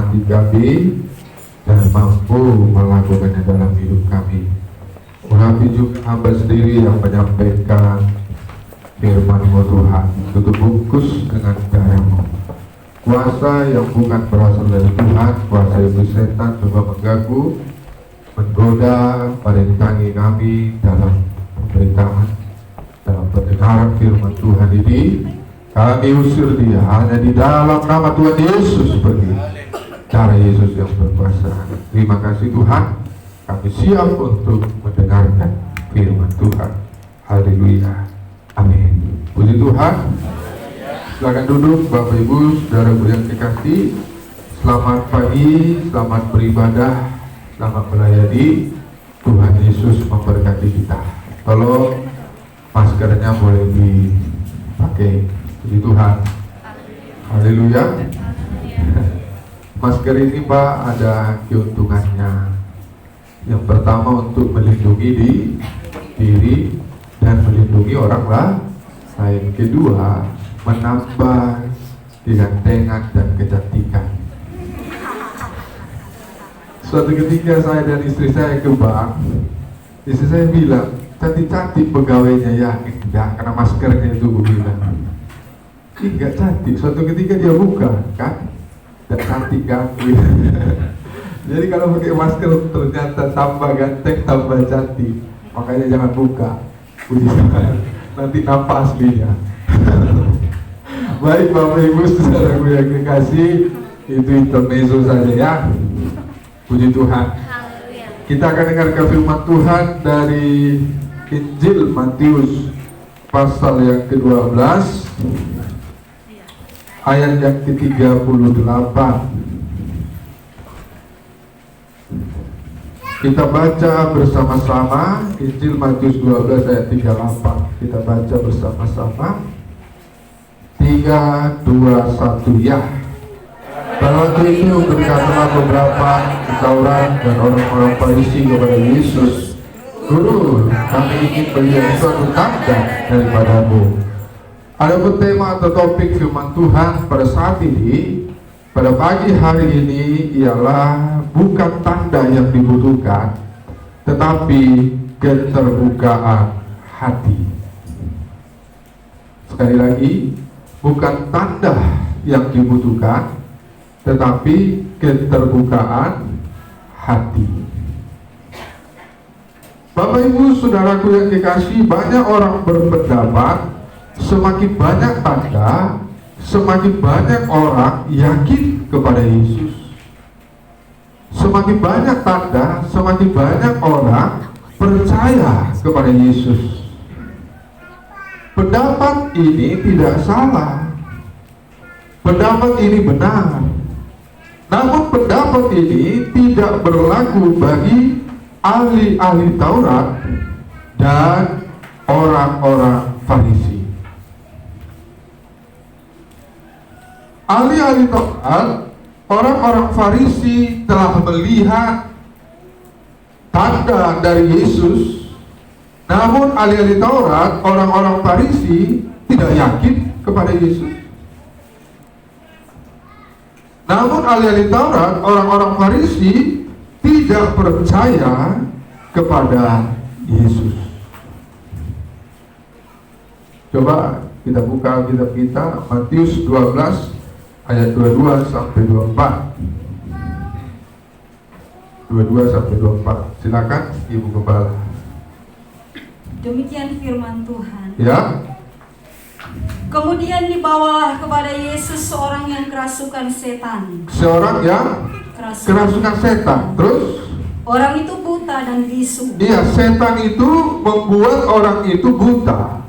hati kami dan mampu melakukannya dalam hidup kami. Urapi juga hamba sendiri yang menyampaikan firman-Mu Tuhan, tutup bungkus dengan darah-Mu. Kuasa yang bukan berasal dari Tuhan, kuasa iblis setan coba mengganggu, menggoda, merintangi kami dalam pemberitaan, dalam pendengaran firman Tuhan ini. Kami usir dia hanya di dalam nama Tuhan Yesus, seperti cara Yesus yang berkuasa. Terima kasih Tuhan, kami siap untuk mendengarkan firman Tuhan. Haleluya, amin. Puji Tuhan. Silakan duduk Bapak Ibu, Saudara-saudara yang dikasihi. Selamat pagi, selamat beribadah, selamat melayani. Tuhan Yesus memberkati kita. Tolong maskernya boleh dipakai. Puji Tuhan. Haleluya. Masker ini Pak ada keuntungannya. Yang pertama untuk melindungi diri dan melindungi orang lain. Kedua, menambah kegantengan dan kecantikan. Suatu ketika saya dan istri saya ke bank, istri saya bilang, cantik-cantik pegawainya ya. Enggak, karena maskernya itu gue bilang. Enggak cantik. Suatu ketika dia buka, kan? Dan cantik kan? Jadi kalau pakai masker ternyata tambah ganteng, tambah cantik. Makanya jangan buka. Puji Tuhan. Nanti nampak aslinya. Baik Bapak Ibu Saudaraku yang dikasih, itu intermezzo saja ya. Puji Tuhan. Kita akan dengarkan firman Tuhan dari Injil Matius pasal yang ke-12 ayat yang ke-38. Kita baca bersama-sama Injil Matius 12 ayat 38. Kita baca bersama-sama. 3, 2, 1 ya. Pada waktu itu berkatalah beberapa Taurat dan orang-orang Farisi kepada Yesus, Guru, kami ingin melihat suatu tanda daripadamu. Adapun tema atau topik firman Tuhan pada saat ini, pada pagi hari ini ialah bukan tanda yang dibutuhkan, tetapi keterbukaan hati. Sekali lagi, bukan tanda yang dibutuhkan, tetapi keterbukaan hati. Bapak Ibu Saudaraku yang dikasihi, banyak orang berpendapat semakin banyak tanda, semakin banyak orang yakin kepada Yesus. Semakin banyak tanda, semakin banyak orang percaya kepada Yesus. Pendapat ini tidak salah. Pendapat ini benar. Namun pendapat ini tidak berlaku bagi ahli-ahli Taurat dan orang-orang Farisi. Ahli-ahli Taurat, orang-orang Farisi telah melihat tanda dari Yesus. Namun ahli-ahli Taurat, orang-orang Farisi tidak yakin kepada Yesus. Namun ahli-ahli Taurat, orang-orang Farisi tidak percaya kepada Yesus. Coba kita buka kitab kita, Matius 12 ayat 22 sampai 24. 22 sampai 24. Silakan Ibu Gembala. Demikian firman Tuhan. Ya. Kemudian dibawalah kepada Yesus seorang yang kerasukan setan. Seorang yang kerasukan setan. Terus orang itu buta dan bisu. Iya, setan itu membuat orang itu buta.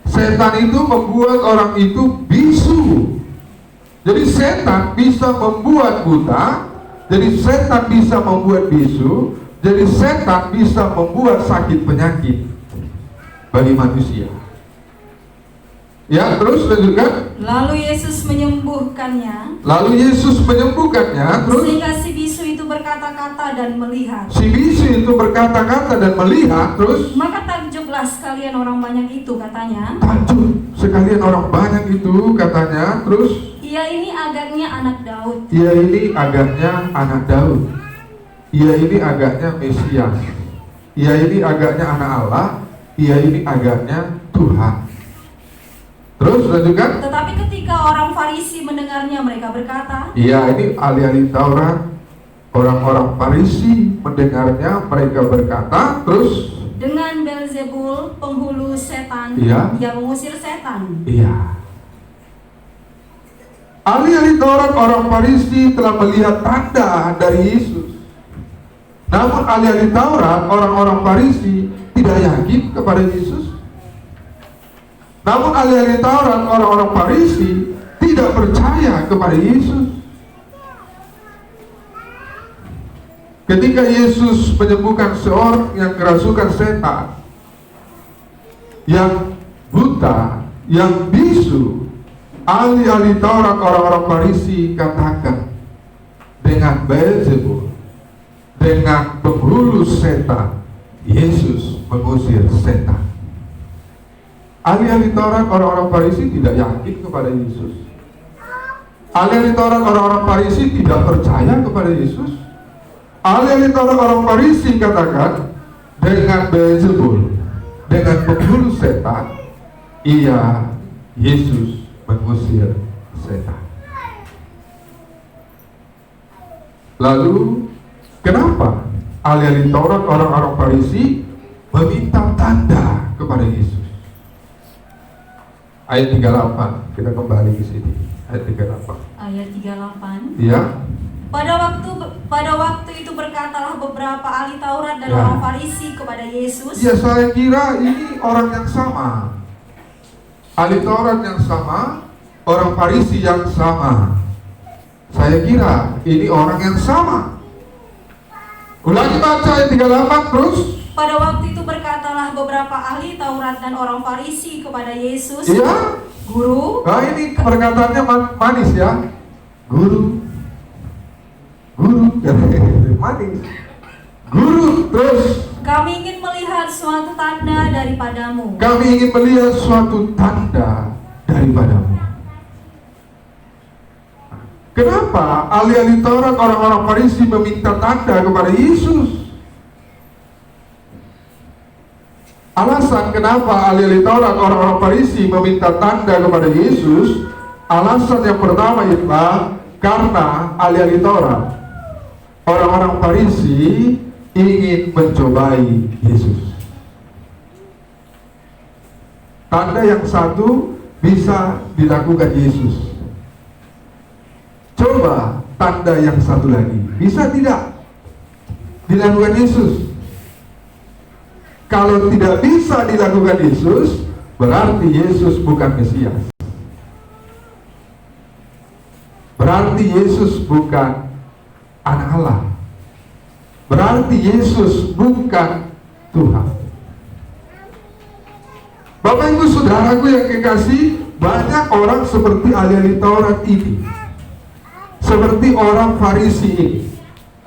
Setan itu membuat orang itu bisu. Jadi setan bisa membuat buta, jadi setan bisa membuat bisu, jadi setan bisa membuat sakit penyakit bagi manusia. Ya, terus lanjutkan. Lalu Yesus menyembuhkannya. Terus sehingga si bisu itu berkata-kata dan melihat. Terus maka takjublah sekalian orang banyak itu, katanya. Terus Ia Ia ini agaknya anak Daud. Ia ini agaknya anak Daud. Ia ini agaknya Mesias. Ia ini agaknya anak Allah. Ia ini agaknya Tuhan. Terus lanjutkan. Tetapi ketika orang Farisi mendengarnya, mereka berkata, Iya, ini ahli-ahli Taurat. Orang-orang Farisi mendengarnya, mereka berkata, terus dengan Belzebul, penghulu setan, Iya. ia mengusir setan. iya. Ahli-ahli Taurat orang Farisi telah melihat tanda dari Yesus. Namun ahli-ahli Taurat orang-orang Farisi tidak yakin kepada Yesus. Namun ahli-ahli Taurat orang-orang Farisi tidak percaya kepada Yesus. Ketika Yesus menyembuhkan seorang yang kerasukan setan, yang buta, yang bisu, ahli-ahli Taurat orang-orang Farisi katakan dengan Belzebul, dengan penghulu setan, Yesus mengusir setan. Ahli-ahli Taurat orang-orang Farisi tidak yakin kepada Yesus. Ahli-ahli Taurat orang-orang Farisi tidak percaya kepada Yesus. Ahli-ahli Taurat orang Farisi katakan dengan Belzebul, dengan penghulu setan, ia Yesus mengusir setan. Lalu kenapa ahli-ahli Taurat orang-orang Farisi meminta tanda kepada Yesus? Ayat 38, kita kembali ke sini. Ayat 38. Ayat 38. Iya. Pada waktu itu berkatalah beberapa ahli Taurat dan Ya. orang Farisi kepada Yesus, Ya, saya kira ini orang yang sama. Ahli Taurat yang sama, orang Farisi yang sama. Saya kira ini orang yang sama. Ulangi baca ayat 38 terus. pada waktu itu berkatalah beberapa ahli Taurat dan orang Farisi kepada Yesus, Iya. Guru, Nah, ini perkataannya manis ya. Guru. Manis. Guru, terus kami ingin melihat suatu tanda daripadamu. kami ingin melihat suatu tanda daripadamu. Kenapa ahli-ahli Taurat orang-orang Farisi meminta tanda kepada Yesus? Alasan kenapa ahli-ahli Taurat orang-orang Farisi meminta tanda kepada Yesus, alasan yang pertama ialah karena ahli-ahli Taurat orang-orang Farisi ingin mencobai Yesus. Tanda yang satu bisa dilakukan Yesus. Coba tanda yang satu lagi, bisa tidak dilakukan Yesus? Kalau tidak bisa dilakukan Yesus, berarti Yesus bukan Mesias. Berarti Yesus bukan anak Allah. Berarti Yesus bukan Tuhan. Bapak Ibu Saudaraku yang kekasih, banyak orang seperti ahli-ahli Taurat ini, seperti orang Farisi ini.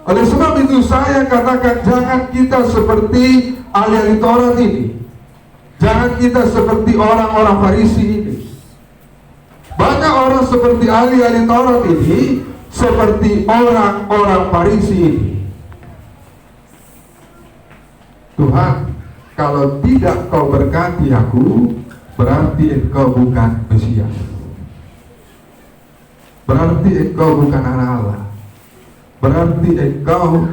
Oleh sebab itu saya katakan, jangan kita seperti ahli-ahli Taurat ini. Jangan kita seperti orang-orang Farisi ini. Banyak orang seperti ahli-ahli Taurat ini, seperti orang-orang Farisi ini. Tuhan, kalau tidak kau berkati aku, berarti engkau bukan Mesias. Berarti engkau bukan anak Allah. Berarti engkau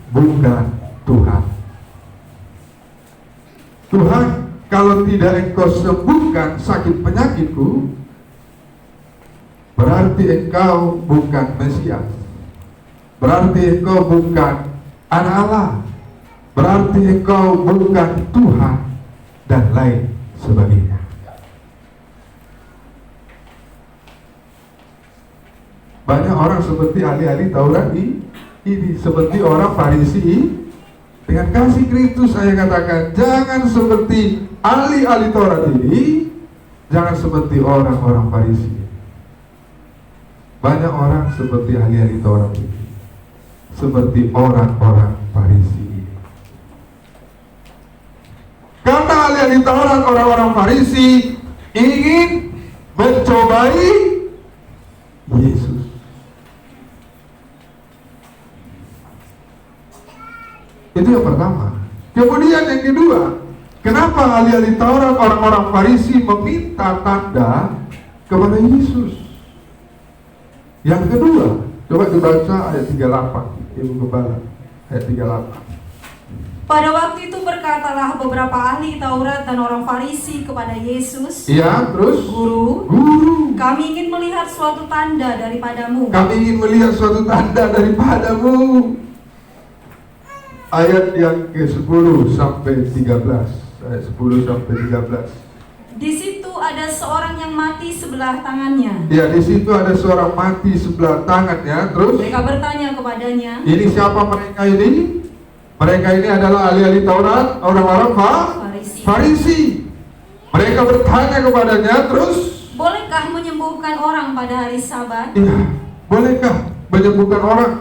bukan Tuhan. Tuhan, kalau tidak engkau sembuhkan sakit penyakitku, berarti engkau bukan Mesias. Berarti engkau bukan anak Allah. Berarti engkau bukan Tuhan, dan lain sebagainya. Banyak orang seperti ahli-ahli Taurat ini, seperti orang Farisi. Dengan kasih Kristus saya katakan, jangan seperti ahli-ahli Taurat ini, jangan seperti orang-orang Farisi. Banyak orang seperti ahli-ahli Taurat ini, seperti orang-orang Farisi ini. Karena ahli-ahli Taurat orang-orang Farisi ingin mencobai Yesus. Itu yang pertama. Kemudian yang kedua, kenapa ahli-ahli Taurat, orang-orang Farisi meminta tanda kepada Yesus? Yang kedua, coba dibaca ayat 38, Ibu Gembala, ayat 38. Pada waktu itu berkatalah beberapa ahli Taurat dan orang Farisi kepada Yesus, Iya, terus? Guru, Guru, kami ingin melihat suatu tanda daripadamu. kami ingin melihat suatu tanda daripadamu. Ayat yang ke-10 sampai 13. Ayat 10 sampai 13. Di situ ada seorang yang mati sebelah tangannya. Ya, di situ ada seorang mati sebelah tangannya. Terus Mereka bertanya kepadanya, ini siapa mereka ini? Mereka ini adalah ahli-ahli Taurat, orang-orang Farisi, Farisi. Mereka bertanya kepadanya, terus bolehkah menyembuhkan orang pada hari Sabat? iya, bolehkah menyembuhkan orang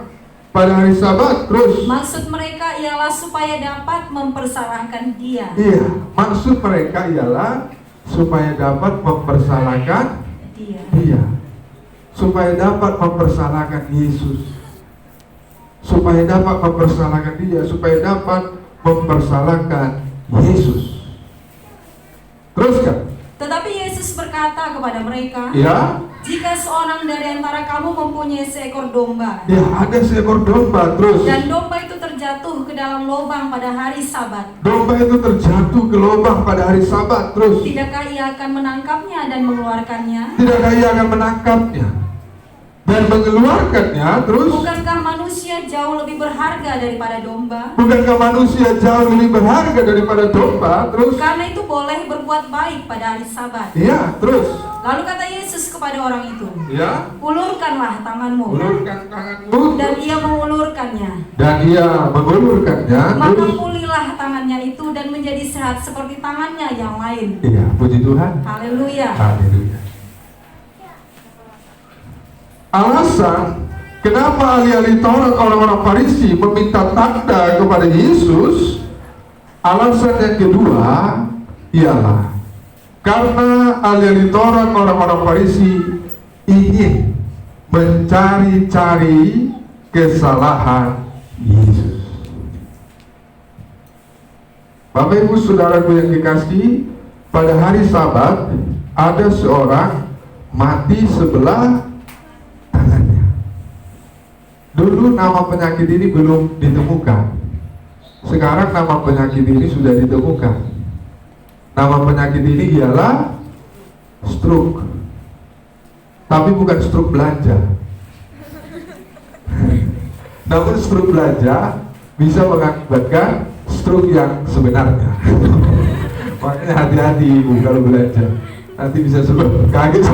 pada hari Sabat? Terus Maksud mereka ialah supaya dapat mempersalahkan dia. iya, maksud mereka ialah supaya dapat mempersalahkan dia, supaya dapat mempersalahkan Yesus, supaya dapat mempersalahkan dia, supaya dapat mempersalahkan Yesus. Teruskan. Tetapi Yesus berkata kepada mereka, Ya, jika seorang dari antara kamu mempunyai seekor domba, ya ada seekor domba. Terus dan domba itu terjatuh ke dalam lubang pada hari Sabat, domba itu terjatuh ke lubang pada hari Sabat. Terus tidakkah ia akan menangkapnya dan mengeluarkannya? tidakkah ia akan menangkapnya dan mengeluarkannya? Terus Bukankah manusia jauh lebih berharga daripada domba? bukankah manusia jauh lebih berharga daripada domba? Terus Karena itu boleh berbuat baik pada hari Sabat. ya, terus Lalu kata Yesus kepada orang itu, ya, ulurkanlah tanganmu. ulurkan tanganmu. Dan ia mengulurkannya. Dan ia mengulurkannya. Maka Terus pulihlah tangannya itu dan menjadi sehat seperti tangannya yang lain. iya, puji Tuhan. Haleluya. Haleluya. Alasan kenapa ahli-ahli Taurat, orang-orang Farisi meminta tanda kepada Yesus, alasan yang kedua ialah karena ahli-ahli Taurat, orang-orang Farisi ingin mencari-cari kesalahan Yesus. Bapak Ibu Saudaraku yang dikasihi, pada hari Sabat ada seorang mati sebelah tangannya. Dulu nama penyakit ini belum ditemukan. Sekarang nama penyakit ini sudah ditemukan. Nama penyakit ini ialah stroke. Tapi bukan stroke belanja. Namun stroke belanja bisa mengakibatkan stroke yang sebenarnya. Makanya hati-hati Ibu kalau belanja. Nanti bisa sebab kaget.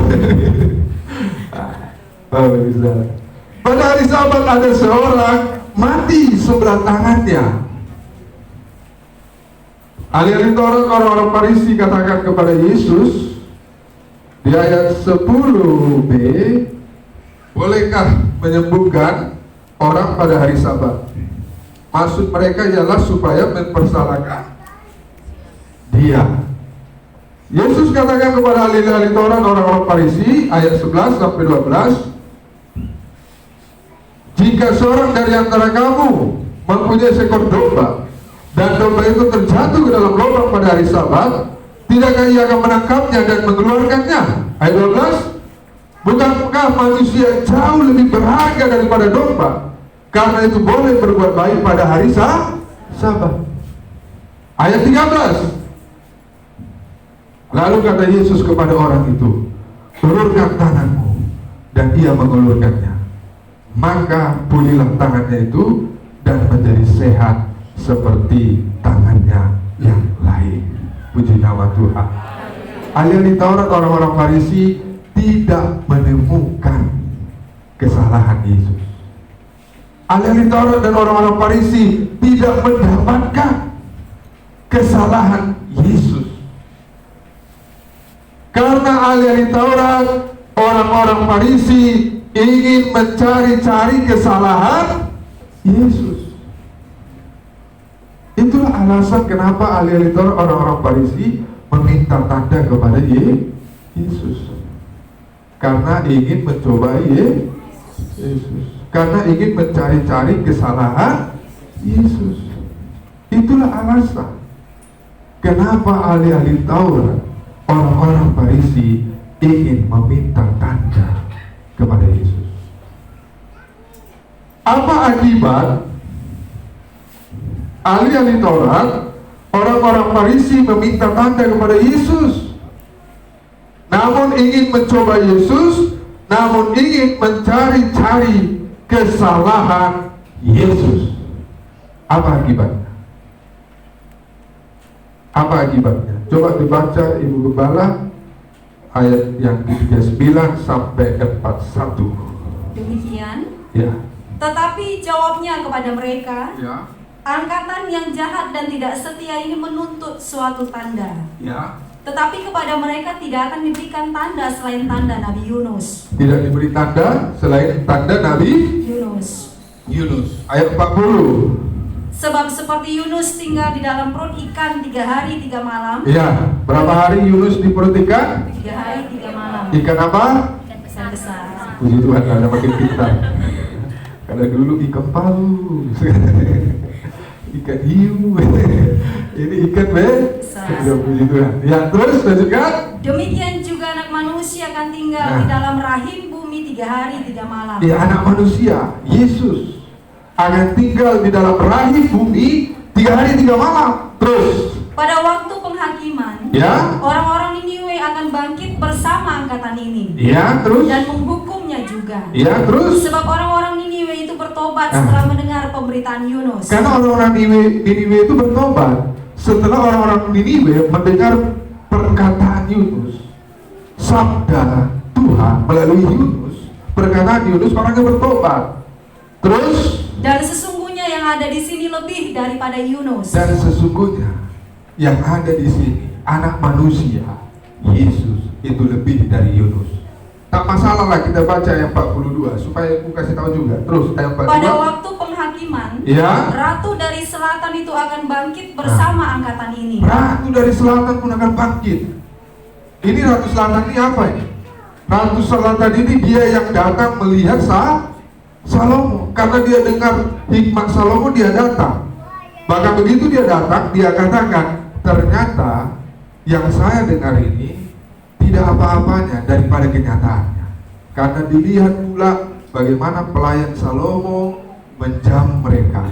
Pada hari Sabat ada seorang mati sebelah tangannya. Ahli-ahli Taurat, orang-orang Farisi katakan kepada Yesus di ayat 10b, bolehkah menyembuhkan orang pada hari Sabat? Maksud mereka ialah supaya mempersalahkan dia. Yesus katakan kepada ahli-ahli Taurat, orang-orang Farisi, ayat 11 sampai 12, jika seorang dari antara kamu mempunyai seekor domba dan domba itu terjatuh ke dalam lubang pada hari Sabat, tidakkah ia akan menangkapnya dan mengeluarkannya? Ayat 12, bukankah manusia jauh lebih berharga daripada domba? Karena itu boleh berbuat baik pada hari Sabat. Ayat 13, lalu kata Yesus kepada orang itu, ulurkan tanganmu, dan ia mengulurkannya. Maka pulihlah tangannya itu dan menjadi sehat seperti tangannya yang lain. Puji nama Tuhan. Ahli Taurat, orang-orang Farisi tidak menemukan kesalahan Yesus. Ahli Taurat dan orang-orang Farisi tidak mendapatkan kesalahan Yesus. Karena ahli Taurat, orang-orang Farisi ingin mencari-cari kesalahan Yesus. Itulah alasan kenapa ahli Taurat, orang-orang Farisi meminta tanda kepada Yesus. Karena ingin mencobai Yesus, karena ingin mencari-cari kesalahan Yesus. Itulah alasan kenapa ahli-ahli Taurat, orang-orang Farisi ingin meminta tanda kepada Yesus. Apa akibat ahli-ahli Taurat, orang-orang Farisi meminta tanda kepada Yesus? Namun ingin mencoba Yesus, namun ingin mencari-cari kesalahan Yesus. Apa akibatnya? Apa akibatnya? Coba dibaca Ibu Gembala ayat yang 39 sampai 41. Demikian. Ya. Tetapi jawabnya kepada mereka, Ya. angkatan yang jahat dan tidak setia ini menuntut suatu tanda. Ya. Tetapi kepada mereka tidak akan diberikan tanda selain tanda Nabi Yunus. Tidak diberi tanda selain tanda Nabi Yunus. Ayat 40. Sebab seperti Yunus tinggal di dalam perut ikan 3 hari 3 malam. Ya. Berapa hari Yunus di perut ikan? 3 hari 3 malam. Ikan apa? Ikan besar. Puji Tuhan, ada makin pintar. Karena dulu ikan paus, ikan hiu, ini ikan besar. Puji Tuhan. Ya, terus lanjutkan. Demikian juga anak manusia akan tinggal di dalam rahim bumi 3 hari 3 malam. Ya, anak manusia, Yesus akan tinggal di dalam rahim bumi 3 hari 3 malam. Terus pada waktu penghakiman, ya, orang-orang Niniwe akan bangkit bersama angkatan ini. Ya, terus Dan menghukumnya juga. Ya, terus Sebab orang-orang Niniwe itu bertobat setelah mendengar pemberitaan Yunus. Karena orang-orang Niniwe itu bertobat setelah orang-orang Niniwe mendengar perkataan Yunus. Sabda Tuhan melalui Yunus, perkataan Yunus, orangnya bertobat. Terus Dan sesungguhnya yang ada di sini lebih daripada Yunus. dan sesungguhnya yang ada di sini anak manusia, Yesus, itu lebih dari Yunus. Tak masalah lah kita baca yang 42 supaya aku kasih tahu juga. Terus ayat 42. Pada waktu penghakiman, Ya. ratu dari selatan itu akan bangkit bersama angkatan ini. Ratu dari selatan pun akan bangkit. Ini ratu selatan ini apa ini? Ratu selatan ini dia yang datang melihat Salomo. Karena dia dengar hikmat Salomo, dia datang. Bahkan begitu dia datang, dia katakan, ternyata yang saya dengar ini tidak apa-apanya daripada kenyataannya. Karena dilihat pula bagaimana pelayan Salomo menjamu mereka,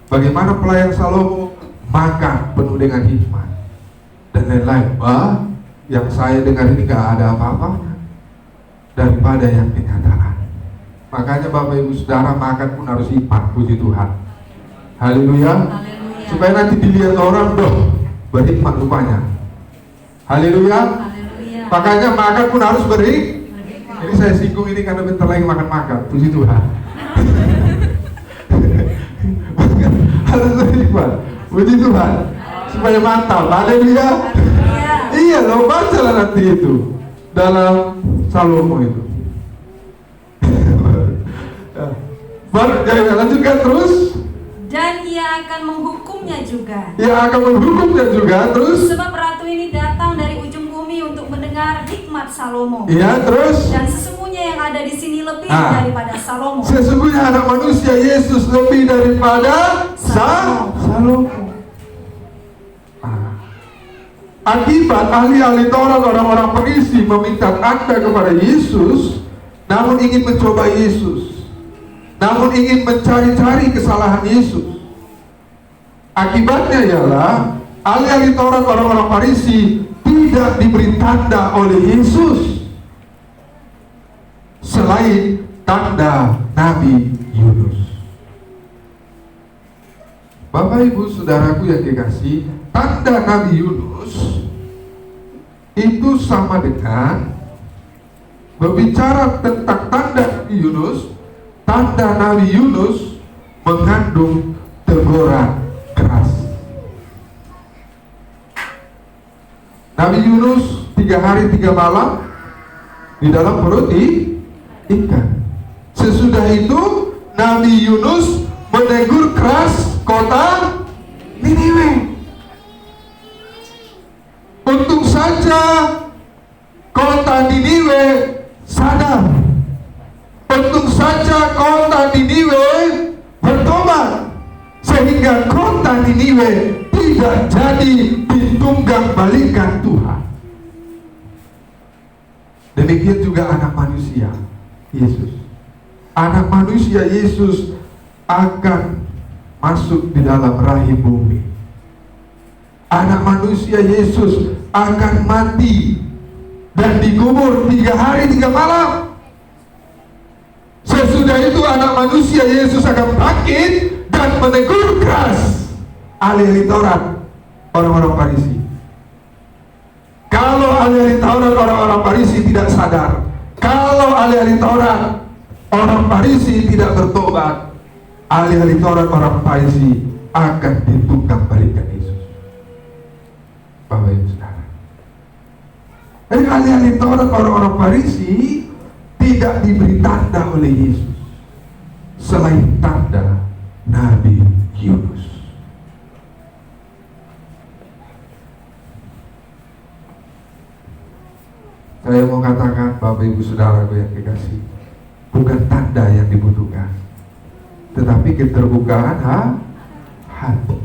bagaimana pelayan Salomo makan penuh dengan hikmat dan lain-lain. Yang saya dengar ini gak ada apa-apanya daripada yang kenyataan. Makanya Bapak Ibu Saudara, makan pun harus hikmat. Puji Tuhan. Haleluya. Haleluya. Supaya nanti dilihat orang, berhikmat rupanya. Haleluya. Haleluya. Makanya makan pun harus berhikmat. Ini saya singgung ini karena bentar lagi makan. Puji Tuhan. Harus berhikmat. Puji Tuhan. Supaya mantap. Haleluya. Iya loh, bacalah nanti itu dalam Salomo itu. Baru jangan lanjutkan terus. Dan ia akan menghukumnya juga. Ia akan menghukumnya juga terus. Sebab ratu ini datang dari ujung bumi untuk mendengar hikmat Salomo. Iya, terus. Dan sesungguhnya yang ada di sini lebih daripada Salomo. Sesungguhnya anak manusia Yesus lebih daripada Salomo. Akibat ahli-ahli Taurat, orang-orang Farisi meminta tanda kepada Yesus, namun ingin mencoba Yesus, namun ingin mencari-cari kesalahan Yesus. Akibatnya ialah ahli-ahli Taurat, orang-orang Farisi tidak diberi tanda oleh Yesus selain tanda Nabi Yunus. Bapak Ibu Saudaraku yang dikasihi, tanda Nabi Yunus itu sama dengan berbicara tentang tanda Nabi Yunus. Tanda Nabi Yunus mengandung teguran keras. Nabi Yunus 3 hari 3 malam di dalam perut ikan. Sesudah itu Nabi Yunus menegur keras kota Niniwe. Untung saja kota Niniwe sadar kota Niniwe tidak jadi ditunggang balikan Tuhan. Demikian juga anak manusia Yesus. Anak manusia Yesus akan masuk di dalam rahim bumi. Anak manusia Yesus akan mati dan dikubur 3 hari 3 malam. Sesudah itu anak manusia Yesus akan bangkit dan menegur keras ahli-ahli Taurat, orang-orang Farisi. Kalau ahli-ahli Taurat, orang-orang Farisi tidak sadar, kalau ahli-ahli Taurat, orang Farisi tidak bertobat, ahli-ahli Taurat, orang Farisi akan ditunggang balikan Yesus. Bapak Ibu Saudara, jadi ahli-ahli Taurat, orang-orang Farisi tidak diberi tanda oleh Yesus selain tanda Nabi Yunus. Saya mau katakan, Bapak Ibu Saudaraku yang dikasihi, bukan tanda yang dibutuhkan, tetapi keterbukaan hati.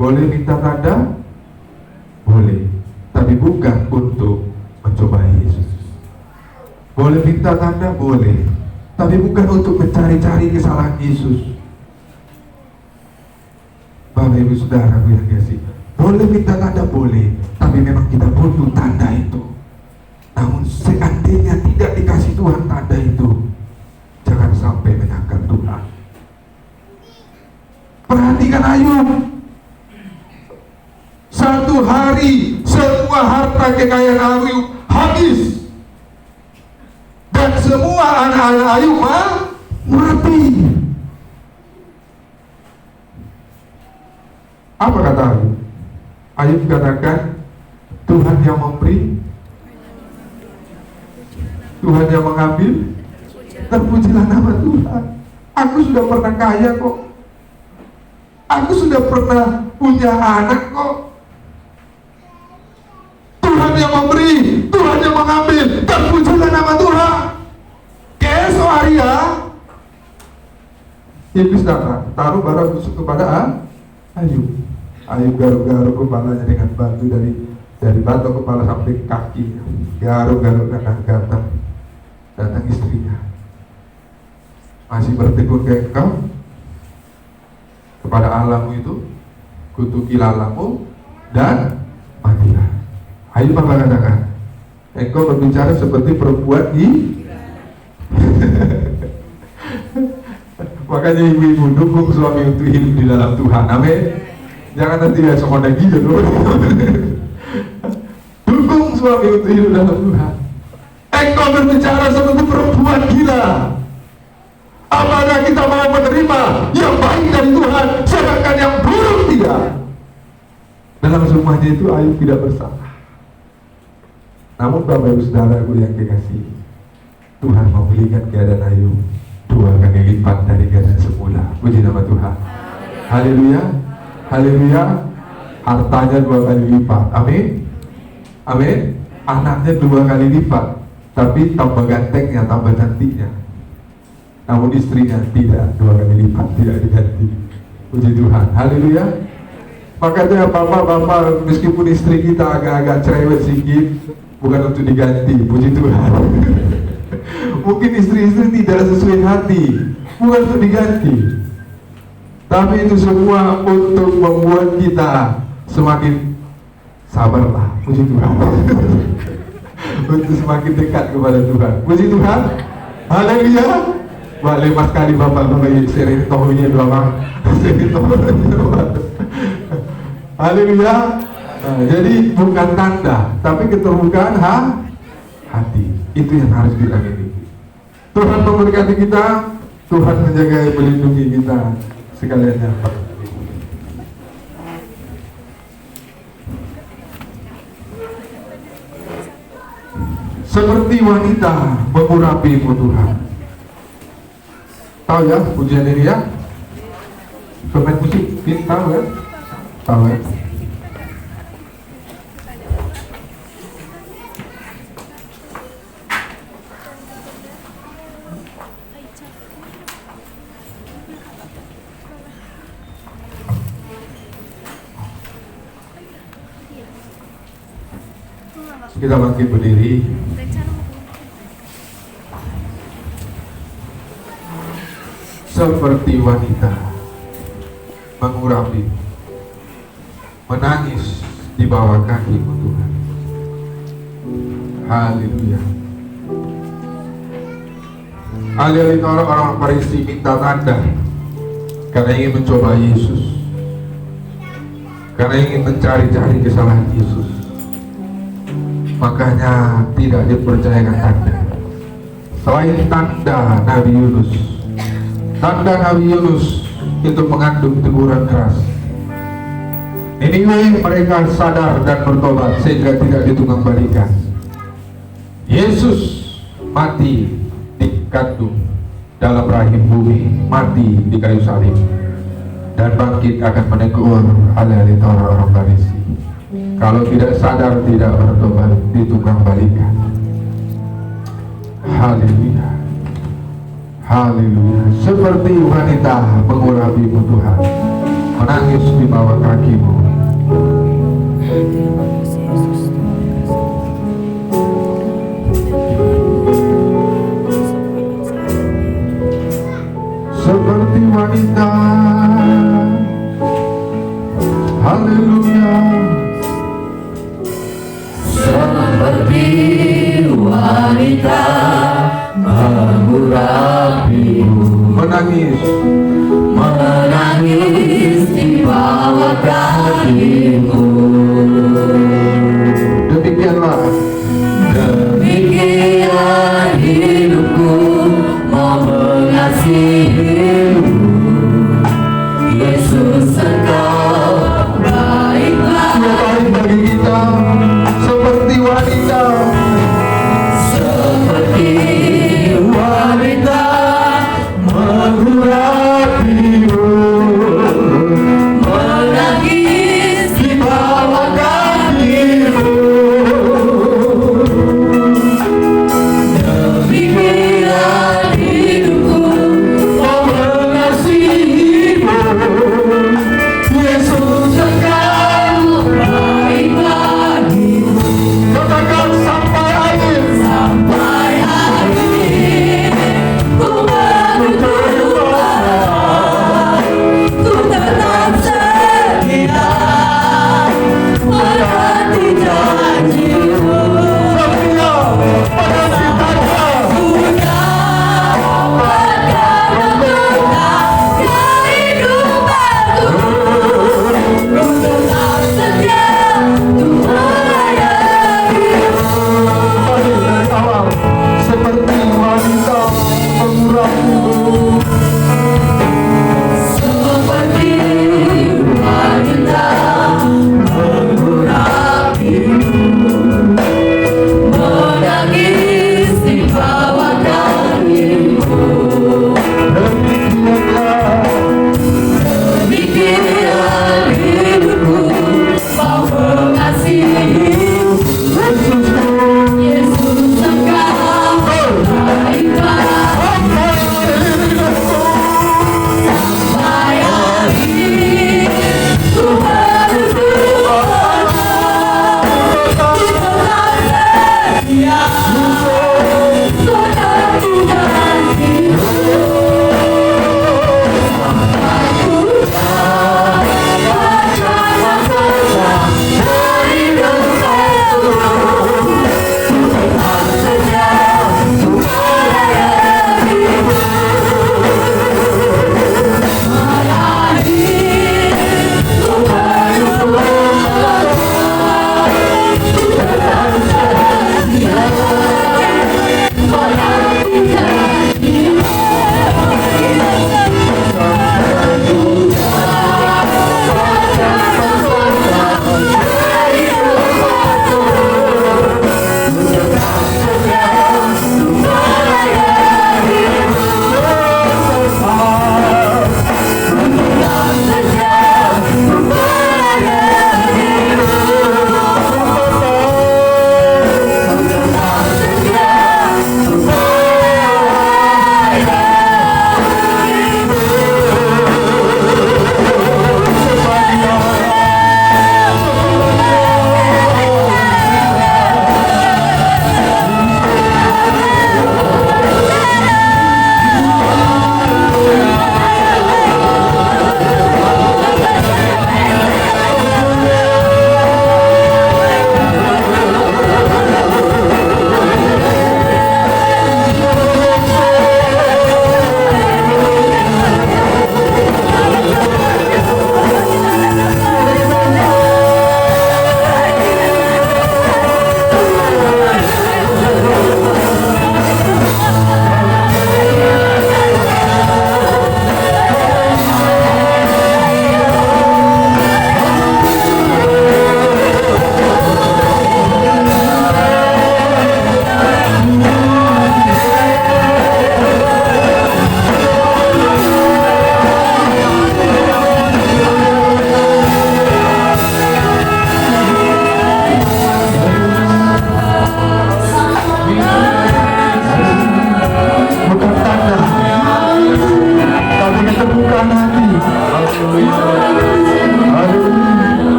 Boleh minta tanda? Boleh, tapi bukan untuk mencobai Yesus. Boleh minta tanda? Boleh, tapi bukan untuk mencari-cari kesalahan Yesus. Bapak Ibu Saudaraku yang dikasihi, boleh minta tanda? Boleh, tapi memang kita butuh tanda itu. Namun seandainya tidak dikasih Tuhan tanda itu, jangan sampai menyangkal Tuhan. Perhatikan Ayub. 1 hari semua harta kekayaan Ayub habis, dan semua anak-anak Ayub mati. Apa kata Ayub? Ayub katakan, Tuhan yang memberi, Tuhan yang mengambil, terpujilah nama Tuhan. Aku sudah pernah kaya kok, aku sudah pernah punya anak kok. Tuhan yang memberi, Tuhan yang mengambil, terpujilah nama Tuhan. Keesok hari ya, iblis datang, taruh bara busuk kepada Ayub. Ayub garuk-garuk kepalanya dengan batu dari batok kepala sampai kaki. Garuk-garuk dan datang istrinya. Masih bertekun ke engkau kepada Allahmu itu, kutukilah Allahmu dan matilah. Ayub apa katakan? Engkau berbicara seperti perempuan Makanya ibu-ibu dukung suami untuk hidup di dalam Tuhan. Amin. Jangan nanti ya semuanya gitu loh. Dukung suami untuk hidup dalam Tuhan. Engkau berbicara seperti perempuan gila. Apakah kita mau menerima yang baik dari Tuhan, sedangkan yang buruk tidak? Dalam semuanya itu Ayub tidak bersalah. Namun Bapak Ibu Saudaraku yang dikasihi, Tuhan memulihkan keadaan Ayub 2 kali lipat dari keadaan semula. Puji nama Tuhan. Haleluya. Haleluya. Hartanya 2 kali lipat. Amin. Amin. Anaknya 2 kali lipat, tapi tambah gantengnya, tambah cantiknya. Namun istrinya tidak 2 kali lipat, tidak diganti. Puji Tuhan. Haleluya. Makanya bapak-bapak, meskipun istri kita agak-agak cerewet sedikit, bukan untuk diganti. Puji Tuhan. Mungkin istri-istri tidak sesuai hati, bukan untuk diganti, tapi itu semua untuk membuat kita semakin sabarlah. Puji Tuhan. Untuk semakin dekat kepada Tuhan. Puji Tuhan. Haleluya. Boleh mas kali bapak-bapak sering tohunya doang. Haleluya. Jadi bukan tanda, tapi keterbukaan hati. Itu yang harus kita miliki. Tuhan memberkati kita, Tuhan menjaga, melindungi kita sekalian. Seperti wanita mengurapimu Tuhan. Tahu ya pujian ini ya? Pemain musik, tahu ya? Tahu ya? Kita bangkit berdiri. Seperti wanita mengurapi, menangis di bawah kaki-Mu Tuhan. Haleluya. Alih-alih orang-orang Farisi minta tanda karena ingin mencoba Yesus, karena ingin mencari-cari kesalahan Yesus, makanya tidak dipercayakan tanda. Selain tanda Nabi Yunus, tanda Nabi Yunus itu mengandung teguran keras. Niniwe mereka sadar dan bertobat sehingga tidak ditunggang balikan. Yesus mati dikandung dalam rahim bumi, mati di kayu salib, dan bangkit akan menegur alih-alih orang-orang Farisi. Kalau tidak sadar, tidak bertobat, ditunggang balikan. Haleluya. Haleluya. Seperti wanita mengurapi-Mu Tuhan, menangis di bawah kaki-Mu. Seperti wanita. Haleluya. Seperti wanita mengurapi-Mu, Menangis. menangis di bawah kaki-Mu. Demikianlah. Demikian hidupku mau mengasihi-Mu, Yesus Engkau baiklah. Dia baik bagi kita seperti wanita. Seperti wanita Mengurapi-Mu, menangis di bawah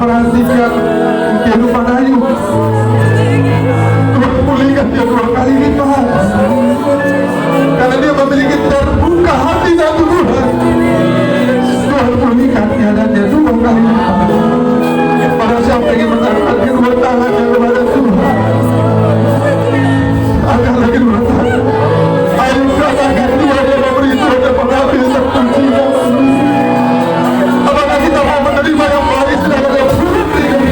Perhatikan kehidupan Ayu. Tuhan pulihkan dia 2 kali lipat. Karena dia memiliki terbuka hati dan Tuhan. Tuhan pulihkan dia dan dia 2 kali lipat. Pada siapa yang mengangkat kedua tangannya kepada Tuhan, angkat lagi 2 tangan. Ayo katakan Tuhan yang memberi, Tuhan yang mengambil terpuji. Apakah kita mau menerima yang baik sedangkan yang buruk tidak?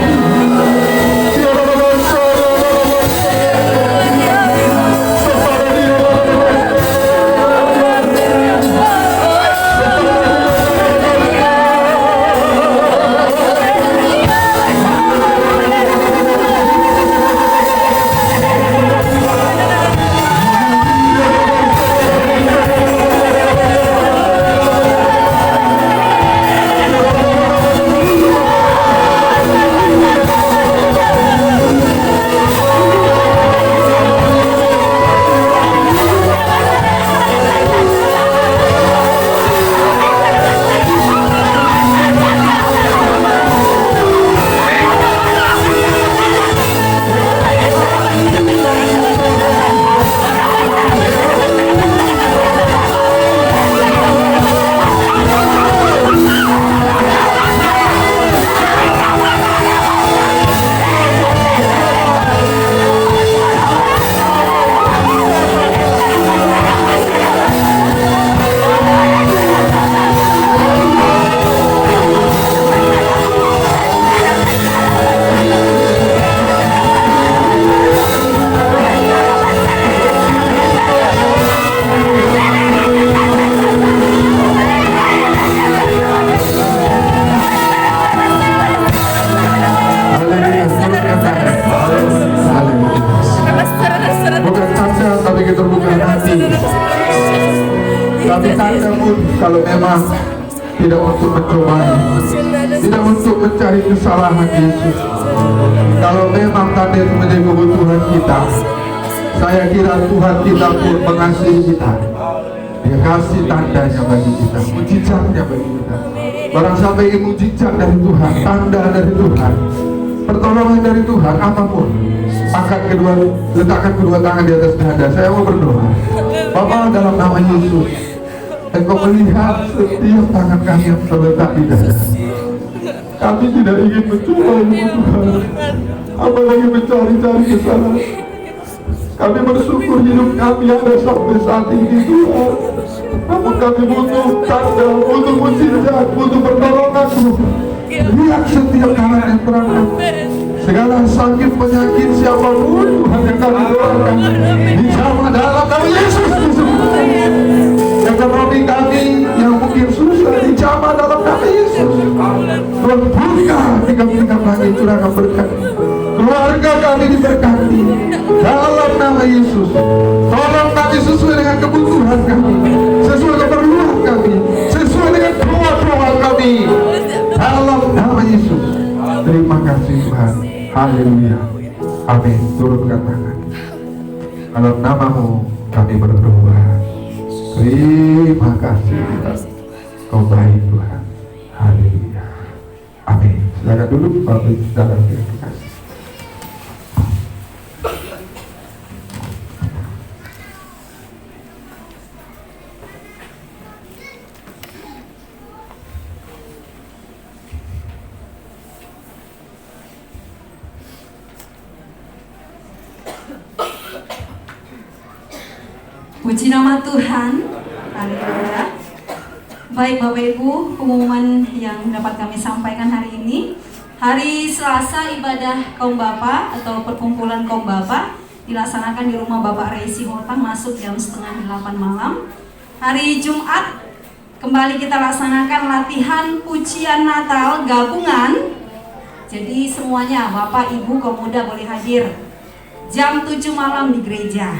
Kami tanda pun kalau memang tidak untuk mencoba, tidak untuk mencari kesalahan Yesus. Kalau memang tanda itu menjadi kebutuhan kita, saya kira Tuhan kita pun mengasihi kita. Dia kasih tandanya bagi kita, mujizatnya bagi kita. Barang siapa ingin mujizat dari Tuhan, tanda dari Tuhan, pertolongan dari Tuhan, apapun, letakkan kedua tangan di atas dada. Saya mau berdoa. Bapa, dalam nama Yesus, Engkau melihat setiap tangan kami yang terletak di dada. Kami tidak ingin mencoba Tuhan, apalagi mencari-cari kesalahan. Kami bersyukur hidup kami ada sampai saat ini Tuhan. Namun kami butuh tanda, butuh mujizat, butuh pertolongan-Mu. Lihat setiap tangan yang terangkat. Segala sakit penyakit siapapun Tuhan yang kami doakan, dijamah dalam nama Yesus Kristus. Ekonomi kami yang mungkin susah, dijamah dalam nama Yesus. Tuhan buka tingkap-tingkap lagi, curahkan berkat. Keluarga kami diberkati dalam nama Yesus. Tolong kami sesuai dengan kebutuhan kami, sesuai keperluan kami, sesuai dengan doa-doa kami dalam nama Yesus. Terima kasih Tuhan. Haleluya. Amin. Turunkan tangan. Dalam nama-Mu kami berdoa. Terima kasih Tuhan. Kau baik Tuhan. Haleluya. Amin. Silakan duduk Bapak dalam kasih. Puji nama Tuhan. Haleluya. Baik Bapak Ibu, pengumuman yang dapat kami sampaikan hari ini. Hari Selasa ibadah kaum Bapa atau perkumpulan kaum Bapa dilaksanakan di rumah Bapak Reisi Hotang masuk jam 7:30 malam. Hari Jumat kembali kita laksanakan latihan pujian Natal gabungan. Jadi semuanya Bapak Ibu kaum muda boleh hadir jam 7 malam di gereja.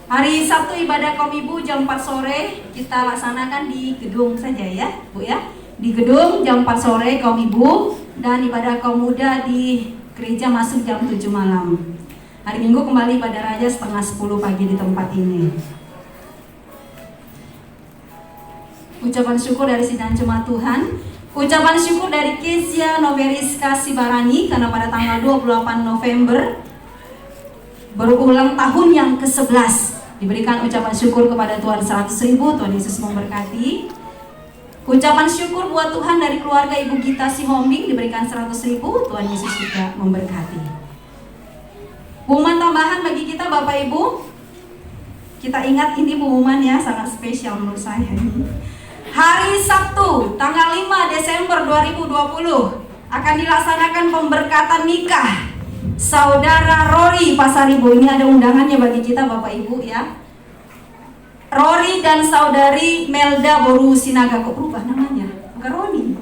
Hari Sabtu ibadah kaum ibu jam 4 sore kita laksanakan di gedung saja ya Bu ya. Di gedung jam 4 sore kaum ibu, dan ibadah kaum muda di gereja masuk jam 7 malam. Hari Minggu kembali pada raja 9:30 pagi di tempat ini. Ucapan syukur dari sidang jemaat Tuhan. Ucapan syukur dari Kezia Noveriska Sibarani karena pada tanggal 28 November berulang tahun yang ke-11. Diberikan ucapan syukur kepada Tuhan 100.000. Tuhan Yesus memberkati. Ucapan syukur buat Tuhan dari keluarga Ibu Gita Sihombing diberikan 100.000. Tuhan Yesus juga memberkati. Pengumuman tambahan bagi kita Bapak Ibu. Kita ingat ini pengumuman ya, sangat spesial menurut saya. Hari Sabtu tanggal 5 Desember 2020 akan dilaksanakan pemberkatan nikah Saudara Rory Pasaribo. Ini ada undangannya bagi kita Bapak Ibu ya. Rory dan Saudari Melda Boru Sinaga. Kok berubah namanya? Bukan Roni.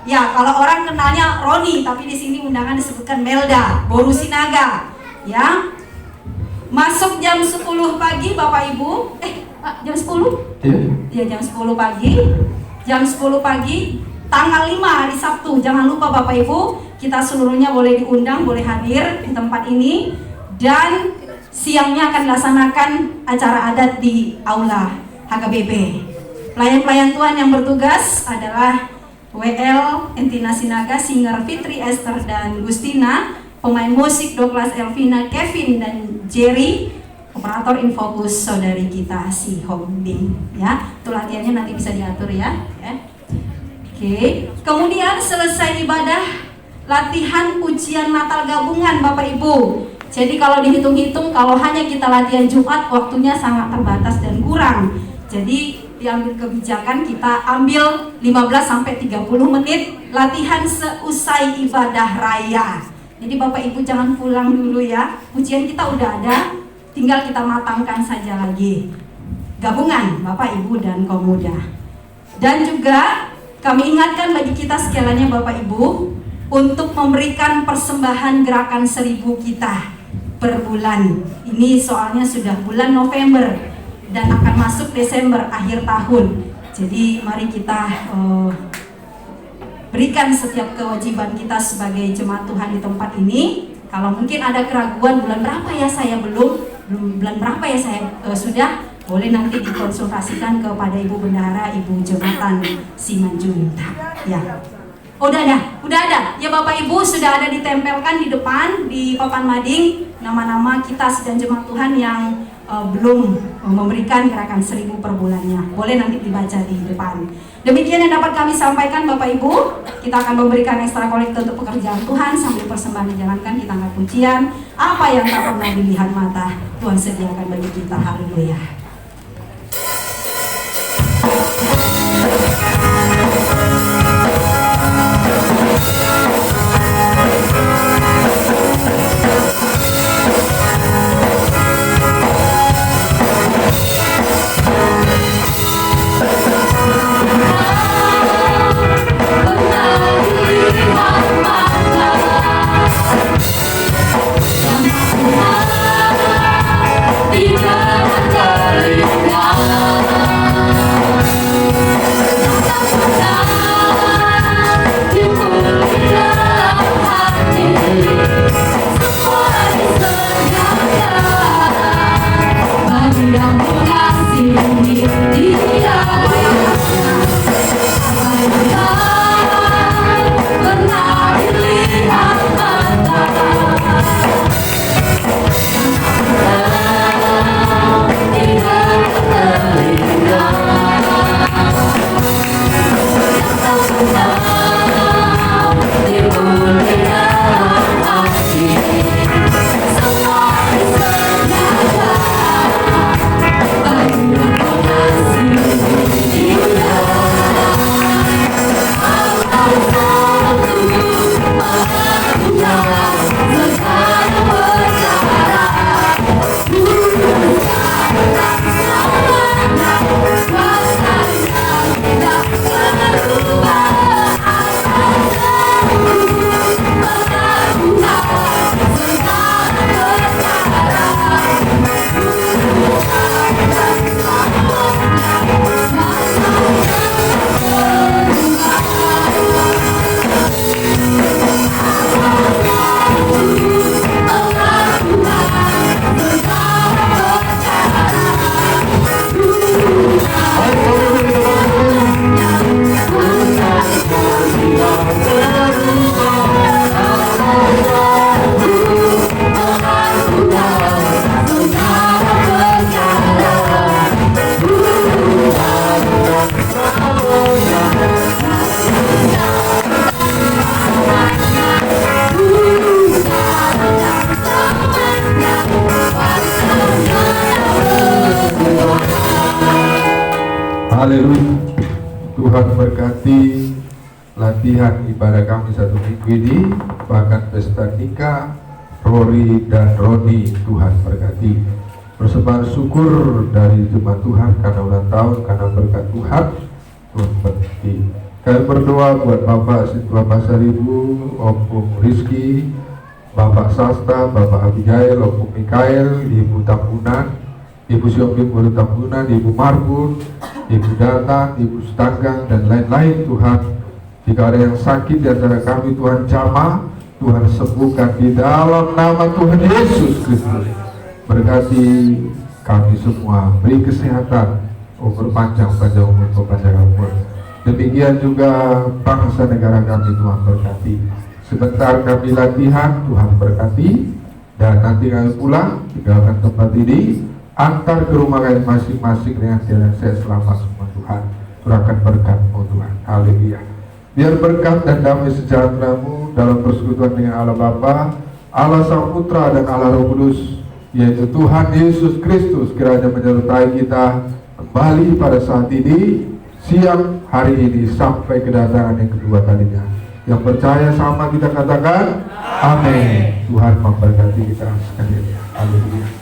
Ya, kalau orang kenalnya Roni, tapi di sini undangan disebutkan Melda Boru Sinaga. Ya. Masuk jam 10 pagi Bapak Ibu. Pak, jam 10? Ya, jam 10 pagi. Jam 10 pagi tanggal 5 hari Sabtu. Jangan lupa Bapak Ibu, kita seluruhnya boleh diundang, boleh hadir di tempat ini. Dan siangnya akan dilaksanakan acara adat di Aula HKBP. Pelayan-pelayan Tuhan yang bertugas adalah WL Entina Sinaga, singer Fitri Esther dan Gustina, pemain musik Douglas Elvina, Kevin dan Jerry, operator Infocus saudari kita si Hombing ya. Itu latihannya nanti bisa diatur ya. Oke. Kemudian selesai ibadah, latihan pujian Natal gabungan Bapak Ibu. Jadi kalau dihitung-hitung, kalau hanya kita latihan Jumat, waktunya sangat terbatas dan kurang. Jadi diambil kebijakan kita ambil 15-30 menit latihan seusai ibadah raya. Jadi Bapak Ibu jangan pulang dulu ya. Pujian kita udah ada, tinggal kita matangkan saja lagi. Gabungan Bapak Ibu dan kaum muda. Dan juga kami ingatkan bagi kita sekalian Bapak Ibu untuk memberikan persembahan gerakan 1000 kita per bulan. Ini soalnya sudah bulan November dan akan masuk Desember akhir tahun. Jadi mari kita berikan setiap kewajiban kita sebagai jemaat Tuhan di tempat ini. Kalau mungkin ada keraguan bulan berapa ya saya belum bulan berapa ya saya sudah, boleh nanti dikonsultasikan kepada Ibu Bendahara, Ibu Jembatan Simanjunta. Ya. Udah ada. Ya Bapak Ibu sudah ada ditempelkan di depan di papan mading nama-nama kita sedang jemaat Tuhan yang belum memberikan gerakan 1000 per bulannya. Boleh nanti dibaca di depan. Demikian yang dapat kami sampaikan Bapak Ibu. Kita akan memberikan ekstra kolektor untuk pekerjaan Tuhan sambil persembahan dijalankan, kita angkat pujian. Apa yang tak pernah dilihat mata, Tuhan sediakan bagi kita. Haleluya. Tidak terlihat Haleluya. Tuhan berkati latihan ibadah kami satu minggu ini, bahkan pesta nikah Rory dan Roni. Tuhan berkati. Persembahan syukur dari jemaat Tuhan karena ulang tahun, karena berkat Tuhan. Tuhan berkati. Kami berdoa buat Bapak Situla Pasaribu, Om Rizky, Bapak Sasta, Bapak Abigail, Om Mikael, Ibu Tambunan, Ibu Siopi Guru Tambunan, Ibu Marbun, Ibu Data, Ibu Stanggang, dan lain-lain. Tuhan, jika ada yang sakit di antara kami, Tuhan jamah, Tuhan sembuhkan di dalam nama Tuhan Yesus Kristus. Berkati kami semua, beri kesehatan, umur panjang umur, panjang umur. Demikian juga bangsa negara kami, Tuhan berkati. Sebentar kami latihan, Tuhan berkati, dan nanti kami pulang, tinggalkan tempat ini, antar ke rumah kalian masing-masing dengan jalan saya selamat semua. Tuhan curahkan berkat, oh Tuhan. Haleluya. Biar berkat dan damai sejahtera-Mu dalam persekutuan dengan Allah Bapa, Allah Sang Putra, dan Allah Roh Kudus, yaitu Tuhan Yesus Kristus, kiranya menyertai kita kembali pada saat ini, siang hari ini, sampai kedatangan yang kedua kalinya. Yang percaya sama kita katakan amin. Tuhan memberkati kita sekalian. Haleluya.